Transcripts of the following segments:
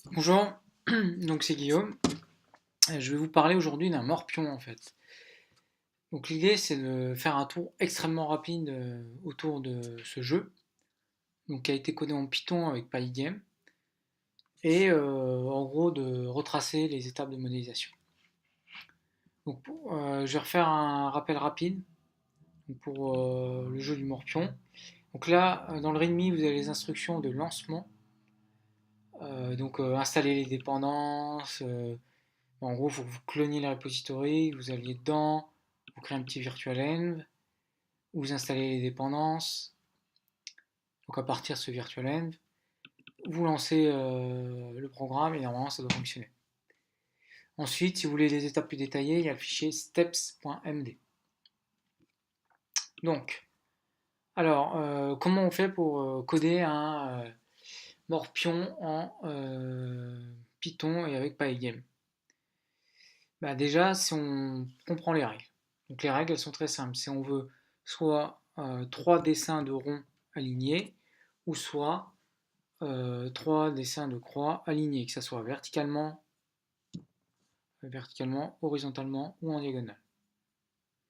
Bonjour, donc c'est Guillaume. Je vais vous parler aujourd'hui d'un morpion en fait. Donc l'idée c'est de faire un tour extrêmement rapide autour de ce jeu, donc qui a été codé en Python avec Pygame, et en gros de retracer les étapes de modélisation. Donc je vais refaire un rappel rapide pour le jeu du morpion. Donc là, dans le README, vous avez les instructions de lancement. Installer les dépendances, en gros, il faut que vous cloniez le repository, vous alliez dedans, vous créez un petit virtual env, vous installez les dépendances. Donc à partir de ce virtual env, vous lancez le programme et normalement ça doit fonctionner. Ensuite, si vous voulez des étapes plus détaillées, il y a le fichier steps.md. Donc, alors, comment on fait pour coder un morpion en Python et avec Pygame? Bah déjà, si on comprend les règles. Donc les règles, elles sont très simples. Si on veut soit 3 dessins de rond alignés, ou soit 3 dessins de croix alignés, que ce soit verticalement, horizontalement ou en diagonale.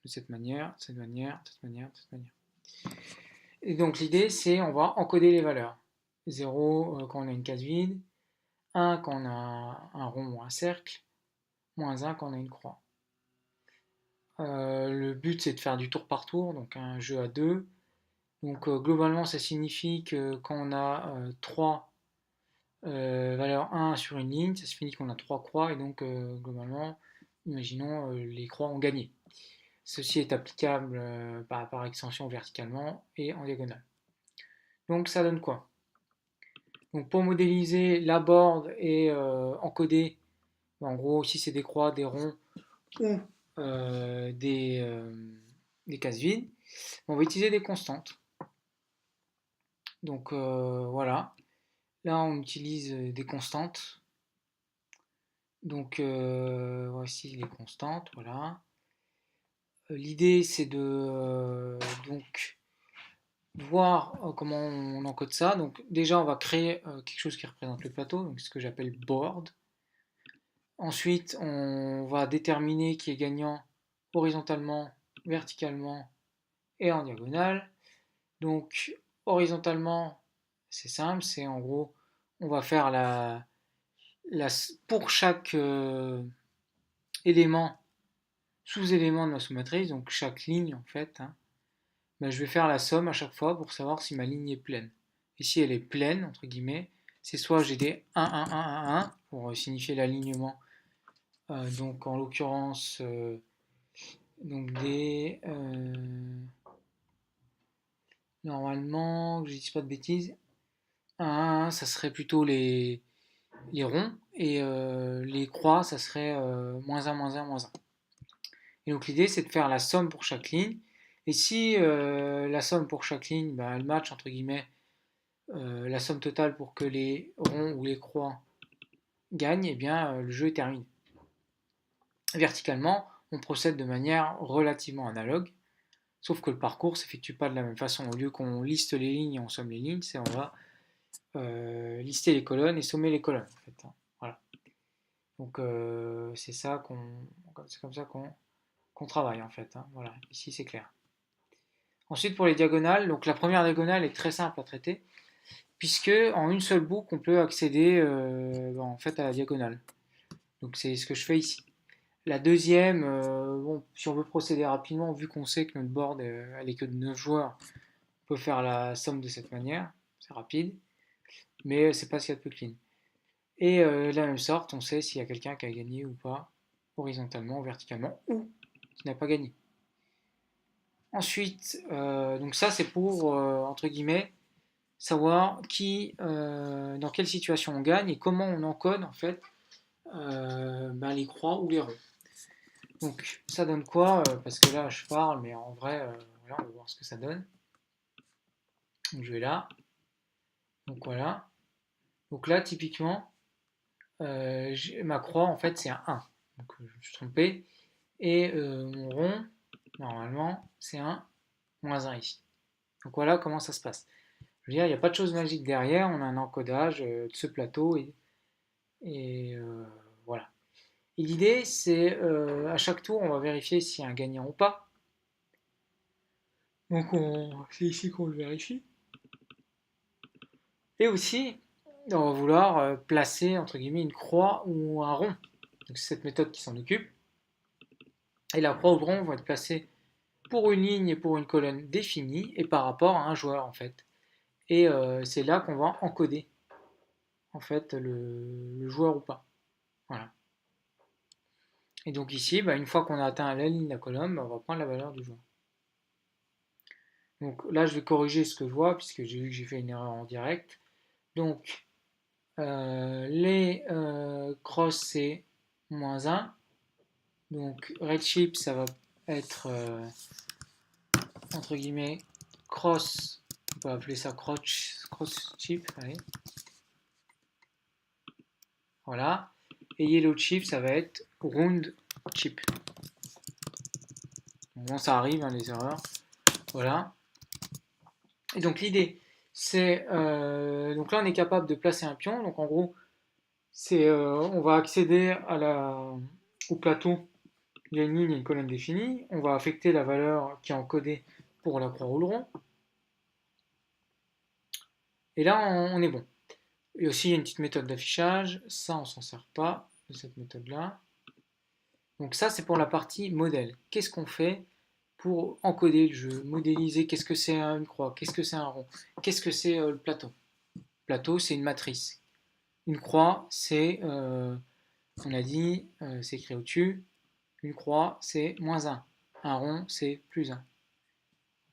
De cette manière, de cette manière, de cette manière, de cette manière. Et donc l'idée, c'est on va encoder les valeurs. 0 quand on a une case vide, 1 quand on a un rond ou un cercle, moins 1 quand on a une croix. Le but c'est de faire du tour par tour, donc un jeu à deux. Donc globalement ça signifie que quand on a 3 valeurs 1 sur une ligne, ça se finit qu'on a 3 croix et donc globalement, imaginons les croix ont gagné. Ceci est applicable par extension verticalement et en diagonale. Donc ça donne quoi? Donc pour modéliser la board et encoder, en gros si c'est des croix, des ronds ou euh, des, euh, des cases vides, on va utiliser des constantes. Donc voilà, là on utilise des constantes. Donc voici les constantes, voilà. L'idée c'est de donc voir comment on encode ça. Donc déjà on va créer quelque chose qui représente le plateau, donc ce que j'appelle board. Ensuite on va déterminer qui est gagnant horizontalement, verticalement et en diagonale. Donc horizontalement c'est simple, c'est en gros on va faire pour chaque élément, sous-élément de ma sous-matrice, donc chaque ligne en fait, hein, ben, je vais faire la somme à chaque fois pour savoir si ma ligne est pleine. Et si elle est pleine, entre guillemets, c'est soit j'ai des 1, 1, 1, 1, 1 pour signifier l'alignement, donc en l'occurrence, donc des. Normalement, que je ne dise pas de bêtises, 1, 1, 1, ça serait plutôt les ronds, et les croix, ça serait moins 1, moins 1, moins 1. Et donc l'idée, c'est de faire la somme pour chaque ligne. Et si la somme pour chaque ligne, bah, elle match, entre guillemets, la somme totale pour que les ronds ou les croix gagnent, et eh bien le jeu est terminé. Verticalement, on procède de manière relativement analogue, sauf que le parcours ne s'effectue pas de la même façon. Au lieu qu'on liste les lignes et on somme les lignes, c'est on va lister les colonnes et sommer les colonnes. En fait, hein. Voilà. Donc c'est comme ça qu'on travaille en fait, hein. Voilà, ici c'est clair. Ensuite pour les diagonales, donc la première diagonale est très simple à traiter, puisque en une seule boucle on peut accéder en fait à la diagonale. Donc c'est ce que je fais ici. La deuxième, bon, si on veut procéder rapidement, vu qu'on sait que notre board elle est que de 9 joueurs, on peut faire la somme de cette manière, c'est rapide, mais c'est pas ce qu'il y a de plus clean. Et de la même sorte, on sait s'il y a quelqu'un qui a gagné ou pas, horizontalement, verticalement, ou qui n'a pas gagné. Ensuite, donc ça c'est pour, entre guillemets, savoir dans quelle situation on gagne et comment on encode en fait les croix ou les ronds. Donc ça donne quoi? Parce que là je parle, mais en vrai, voilà, on va voir ce que ça donne. Donc je vais là. Donc voilà. Donc là typiquement, ma croix en fait c'est un 1. Donc je me suis trompé. Et mon rond, normalement, c'est un moins 1 ici. Donc voilà comment ça se passe. Je veux dire, il n'y a pas de chose magique derrière, on a un encodage de ce plateau Et voilà. Et l'idée, c'est à chaque tour, on va vérifier s'il y a un gagnant ou pas. Donc c'est ici qu'on le vérifie. Et aussi, on va vouloir placer entre guillemets une croix ou un rond. Donc c'est cette méthode qui s'en occupe. Et la croix ou le rond vont être placés pour une ligne et pour une colonne définie et par rapport à un joueur en fait. Et c'est là qu'on va encoder en fait le joueur ou pas. Voilà. Et donc ici, une fois qu'on a atteint la ligne de la colonne, on va prendre la valeur du joueur. Donc là, je vais corriger ce que je vois puisque j'ai vu que j'ai fait une erreur en direct. Donc les cross c'est -1. Donc red chip ça va être entre guillemets cross, on peut appeler ça cross chip, allez. Voilà. Et yellow chip ça va être round chip. Bon, ça arrive les erreurs. Voilà. Et donc l'idée c'est donc là on est capable de placer un pion. Donc en gros c'est on va accéder au plateau. Il y a une ligne et une colonne définie. On va affecter la valeur qui est encodée pour la croix ou le rond. Et là, on est bon. Et aussi, il y a une petite méthode d'affichage. Ça, on ne s'en sert pas de cette méthode-là. Donc ça, c'est pour la partie modèle. Qu'est-ce qu'on fait pour encoder le jeu, modéliser qu'est-ce que c'est une croix, qu'est-ce que c'est un rond, qu'est-ce que c'est le plateau. Le plateau, c'est une matrice. Une croix, c'est, on a dit, c'est écrit au-dessus. Une croix, c'est -1. Un rond, c'est +1.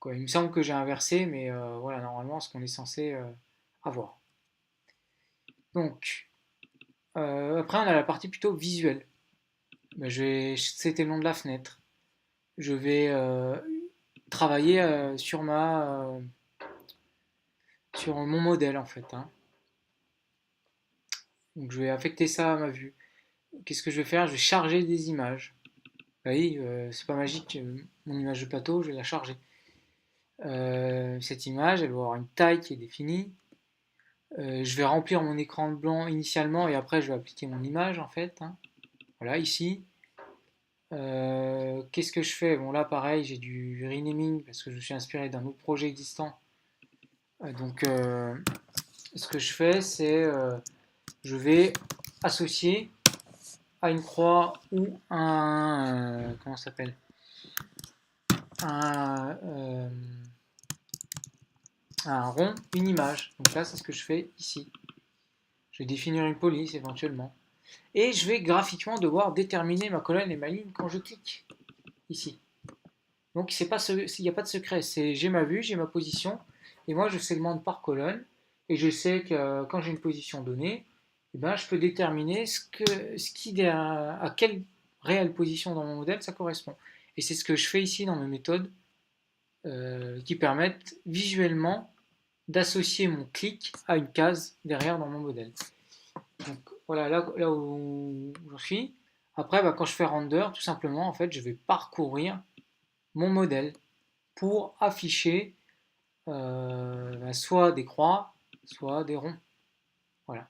Il me semble que j'ai inversé, mais voilà, normalement, ce qu'on est censé avoir. Donc, après, on a la partie plutôt visuelle. C'était le nom de la fenêtre. Je vais travailler sur mon modèle, en fait. Hein. Donc, je vais affecter ça à ma vue. Qu'est-ce que je vais faire? Je vais charger des images. Vous voyez, c'est pas magique. Mon image de plateau, je vais la charger. Cette image, elle va avoir une taille qui est définie. Je vais remplir mon écran blanc initialement et après je vais appliquer mon image en fait. Hein. Voilà, ici. Qu'est-ce que je fais? Bon, là pareil, j'ai du renaming parce que je suis inspiré d'un autre projet existant. Donc, ce que je fais, c'est je vais associer à une croix ou comment ça s'appelle? Un, un rond, une image. Donc là, c'est ce que je fais ici. Je vais définir une police éventuellement. Et je vais graphiquement devoir déterminer ma colonne et ma ligne quand je clique ici. Donc il n'y a pas de secret, j'ai ma vue, j'ai ma position, et moi je segmente par colonne, et je sais que quand j'ai une position donnée, eh ben, je peux déterminer à quelle réelle position dans mon modèle ça correspond. Et c'est ce que je fais ici dans mes méthodes qui permettent visuellement d'associer mon clic à une case derrière dans mon modèle. Donc voilà, là où je suis. Après, quand je fais render, tout simplement, en fait, je vais parcourir mon modèle pour afficher soit des croix, soit des ronds. Voilà.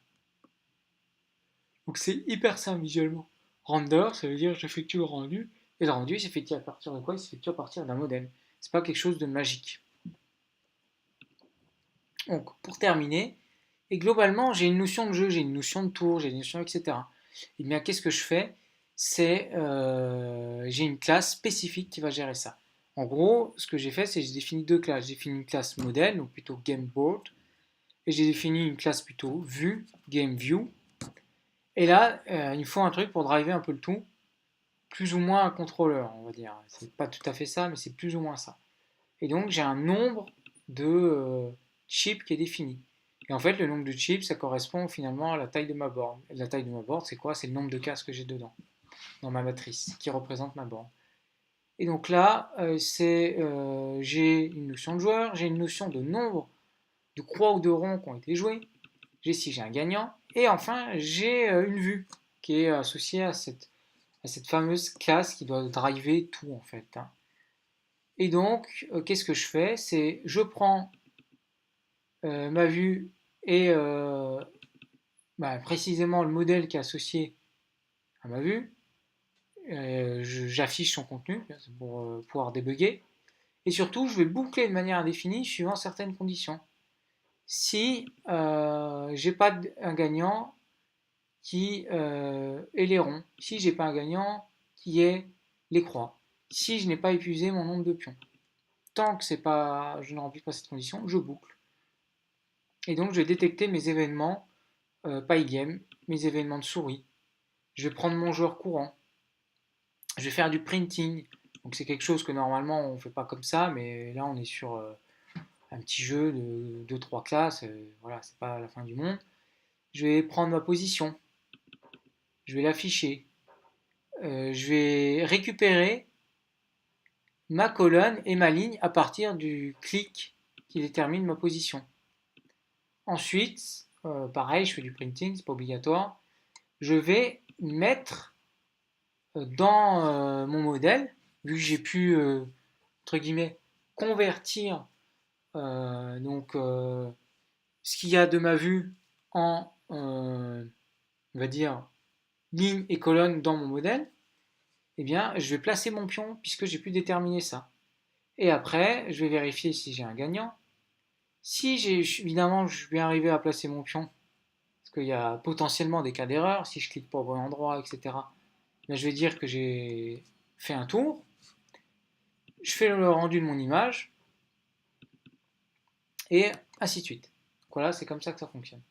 Donc c'est hyper simple visuellement. Render, ça veut dire j'effectue le rendu, et le rendu il s'effectue à partir de quoi? Il s'effectue à partir d'un modèle. C'est pas quelque chose de magique. Donc pour terminer, et globalement j'ai une notion de jeu, j'ai une notion de tour, j'ai une notion etc. Et bien qu'est-ce que je fais? C'est j'ai une classe spécifique qui va gérer ça. En gros, ce que j'ai fait, c'est que j'ai défini deux classes. J'ai défini une classe modèle, donc plutôt game board, et j'ai défini une classe plutôt vue, game view. Et là, il faut un truc pour driver un peu le tout, plus ou moins un contrôleur, on va dire. C'est pas tout à fait ça, mais c'est plus ou moins ça. Et donc j'ai un nombre de chips qui est défini. Et en fait, le nombre de chips, ça correspond finalement à la taille de ma borne. Et la taille de ma borne, c'est quoi? C'est le nombre de cases que j'ai dedans, dans ma matrice, qui représente ma borne. Et donc là, j'ai une notion de joueur, j'ai une notion de nombre de croix ou de ronds qui ont été joués, si j'ai un gagnant, et enfin j'ai une vue qui est associée à cette fameuse classe qui doit driver tout en fait. Hein. Et donc, qu'est-ce que je fais? C'est je prends ma vue et précisément le modèle qui est associé à ma vue. J'affiche son contenu pour pouvoir débugger. Et surtout, je vais boucler de manière indéfinie suivant certaines conditions. Si j'ai pas un gagnant qui est les ronds, si j'ai pas un gagnant qui est les croix, si je n'ai pas épuisé mon nombre de pions. Tant que je ne remplis pas cette condition, je boucle. Et donc je vais détecter mes événements Pygame, mes événements de souris. Je vais prendre mon joueur courant. Je vais faire du printing. Donc c'est quelque chose que normalement on ne fait pas comme ça, mais là on est sur un petit jeu de 2-3 classes. Voilà, c'est pas la fin du monde. Je vais prendre ma position. Je vais l'afficher. Je vais récupérer ma colonne et ma ligne à partir du clic qui détermine ma position. Ensuite, pareil, je fais du printing, c'est pas obligatoire. Je vais mettre dans mon modèle, vu que j'ai pu, entre guillemets, convertir ce qu'il y a de ma vue en, on va dire, ligne et colonne dans mon modèle, eh bien, je vais placer mon pion puisque j'ai pu déterminer ça. Et après, je vais vérifier si j'ai un gagnant. Si évidemment, je vais arriver à placer mon pion, parce qu'il y a potentiellement des cas d'erreur, si je clique pas au bon endroit, etc. Mais je vais dire que j'ai fait un tour. Je fais le rendu de mon image, et ainsi de suite. Voilà, c'est comme ça que ça fonctionne.